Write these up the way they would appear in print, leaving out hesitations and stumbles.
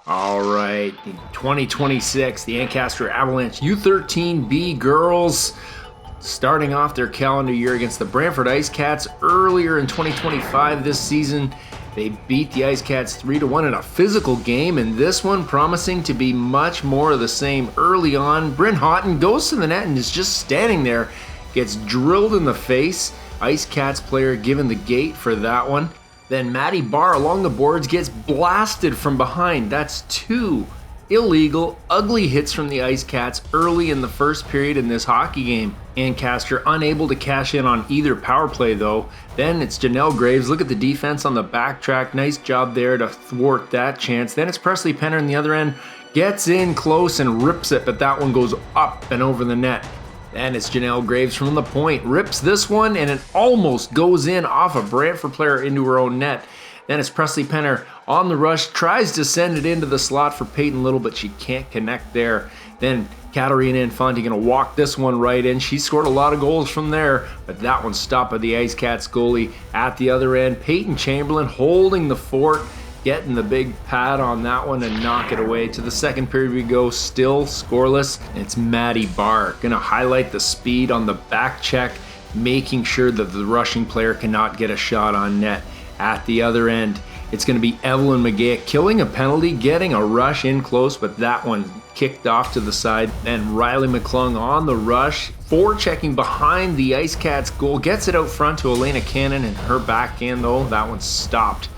All right, 2026, the Ancaster Avalanche U13B girls starting off their calendar year against the Brantford Ice Cats earlier in 2025 this season. They beat the Ice Cats 3-1 in a physical game, and this one promising to be much more of the same early on. Bryn Houghton goes to the net and is just standing there, gets drilled in the face. Ice Cats player given the gate for that one. Then Maddie Barr along the boards gets blasted from behind. That's two illegal, ugly hits from the Ice Cats early in the first period in this hockey game. Ancaster unable to cash in on either power play though. Then it's Janelle Graves. Look at the defense on the backtrack. Nice job there to thwart that chance. Then it's Presley Penner on the other end. Gets in close and rips it, but that one goes up and over the net. And it's Janelle Graves from the point, rips this one, and it almost goes in off a Brantford player into her own net. Then it's Presley Penner on the rush, tries to send it into the slot for Peyton Little, but she can't connect there. Then Katarina Infante gonna walk this one right in. She scored a lot of goals from there, but that one stopped by the Ice Cats goalie at the other end. Peyton Chamberlain holding the fort, getting the big pad on that one and knock it away. To the second period we go, still scoreless. It's Maddie Barr gonna highlight the speed on the back check, making sure that the rushing player cannot get a shot on net. At the other end, it's gonna be Evelyn McGee killing a penalty, getting a rush in close, but that one kicked off to the side. Then Riley McClung on the rush, forechecking behind the Ice Cats goal, gets it out front to Elena Cannon, and her backhand though, that one stopped.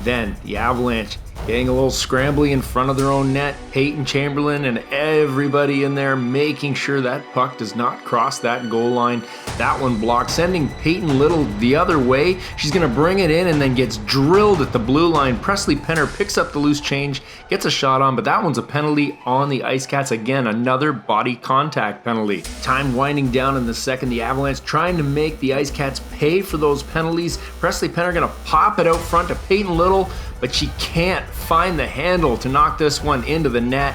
Then the Avalanche getting a little scrambly in front of their own net. Peyton Chamberlain and everybody in there making sure that puck does not cross that goal line. That one blocked, sending Peyton Little the other way. She's going to bring it in and then gets drilled at the blue line. Presley Penner picks up the loose change, gets a shot on, but that one's a penalty on the Ice Cats. Again, another body contact penalty. Time winding down in the second. The Avalanche trying to make the Ice Cats pay for those penalties. Presley Penner going to pop it out front to Peyton Little, but she can't find the handle to knock this one into the net,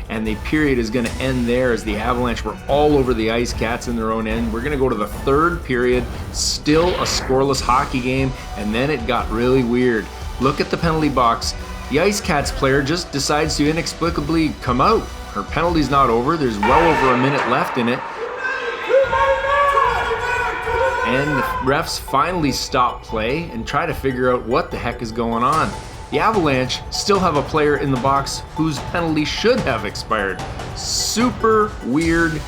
and the period is going to end there as the Avalanche were all over the Ice Cats in their own end. We're going to go to the third period, still a scoreless hockey game, and then it got really weird. Look at the penalty box. The Ice Cats player just decides to inexplicably come out. Her penalty's not over. There's well over a minute left in it. And the refs finally stop play and try to figure out what the heck is going on. The Avalanche still have a player in the box whose penalty should have expired. Super weird.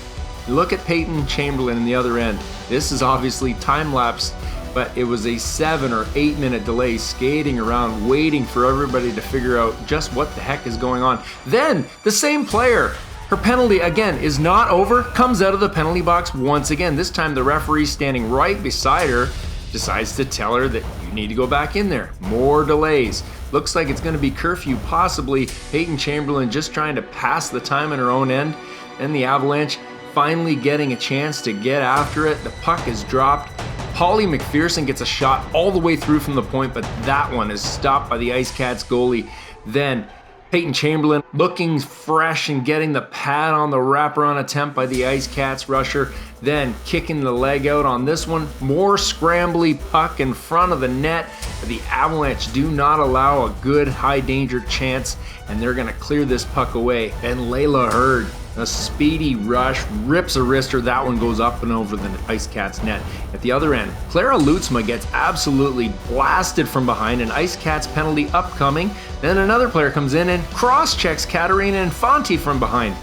Look at Peyton Chamberlain in the other end. This is obviously time-lapsed, but it was a 7 or 8 minute delay skating around waiting for everybody to figure out just what the heck is going on. Then the same player, her penalty again is not over, comes out of the penalty box once again. This time the referee standing right beside her decides to tell her that you need to go back in there. More delays. Looks like it's going to be curfew, possibly. Peyton Chamberlain just trying to pass the time in her own end. And the Avalanche finally getting a chance to get after it. The puck is dropped. Holly McPherson gets a shot all the way through from the point, but that one is stopped by the Ice Cats goalie. Then Peyton Chamberlain looking fresh and getting the pad on the wraparound attempt by the Ice Cats rusher. Then kicking the leg out on this one. More scrambly puck in front of the net. The Avalanche do not allow a good high danger chance, and they're going to clear this puck away. And Layla Hurd, a speedy rush, rips a wrister. That one goes up and over the Ice Cats net. At the other end, Clara Lutzma gets absolutely blasted from behind. An Ice Cats penalty upcoming. Then another player comes in and cross-checks Katarina Infante from behind.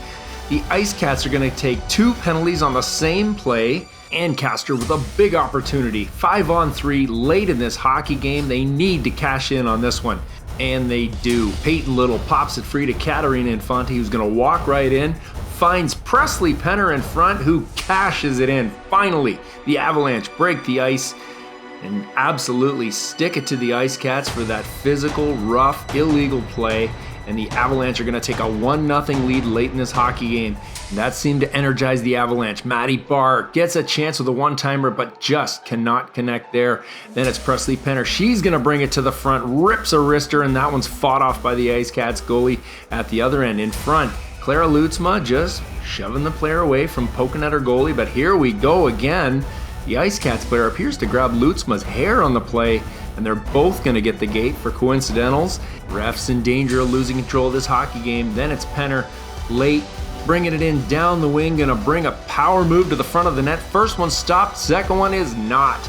The Ice Cats are going to take 2 penalties on the same play. Ancaster with a big opportunity. 5-on-3 late in this hockey game. They need to cash in on this one. And they do. Peyton Little pops it free to Katarina Infante, who's going to walk right in. Finds Presley Penner in front, who cashes it in. Finally, the Avalanche break the ice and absolutely stick it to the Ice Cats for that physical, rough, illegal play. And the Avalanche are going to take a 1-0 lead late in this hockey game. And that seemed to energize the Avalanche. Maddie Barr gets a chance with a one-timer, but just cannot connect there. Then it's Presley Penner. She's going to bring it to the front, rips a wrister, and that one's fought off by the Ice Cats goalie. At the other end, in front, Clara Lutzma just shoving the player away from poking at her goalie. But here we go again. The Ice Cats player appears to grab Lutzma's hair on the play. and they're both going to get the gate for coincidentals. Ref's in danger of losing control of this hockey game. Then it's Penner late, bringing it in down the wing, going to bring a power move to the front of the net. First one stopped, second one is not.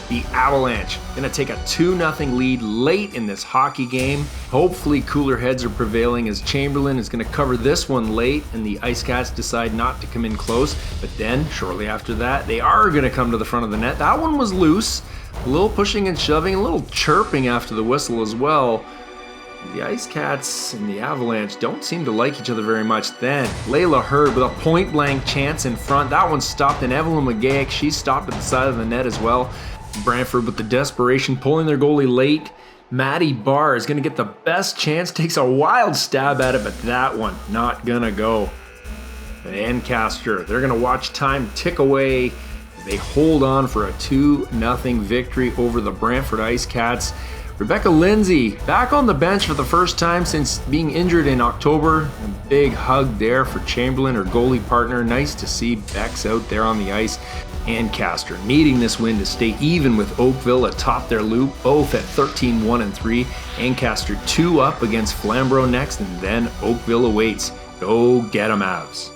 The Avalanche going to take a 2-0 lead late in this hockey game. Hopefully cooler heads are prevailing as Chamberlain is going to cover this one late and the Ice Cats decide not to come in close. But then, shortly after that, they are going to come to the front of the net. That one was loose. A little pushing and shoving, a little chirping after the whistle as well. The Ice Cats and the Avalanche don't seem to like each other very much. Then Layla Hurd with a point-blank chance in front. That one stopped, and Evelyn McGaig, she stopped at the side of the net as well. Brantford with the desperation, pulling their goalie late. Maddie Barr is going to get the best chance, takes a wild stab at it, but that one not going to go. And Ancaster, they're going to watch time tick away. They hold on for a 2-0 victory over the Brantford Ice Cats. Rebecca Lindsay back on the bench for the first time since being injured in October. A big hug there for Chamberlain, her goalie partner. Nice to see Bex out there on the ice. Ancaster needing this win to stay even with Oakville atop their loop, both at 13-1-3. Ancaster 2 up against Flamborough next, and then Oakville awaits. Go get 'em, Avs.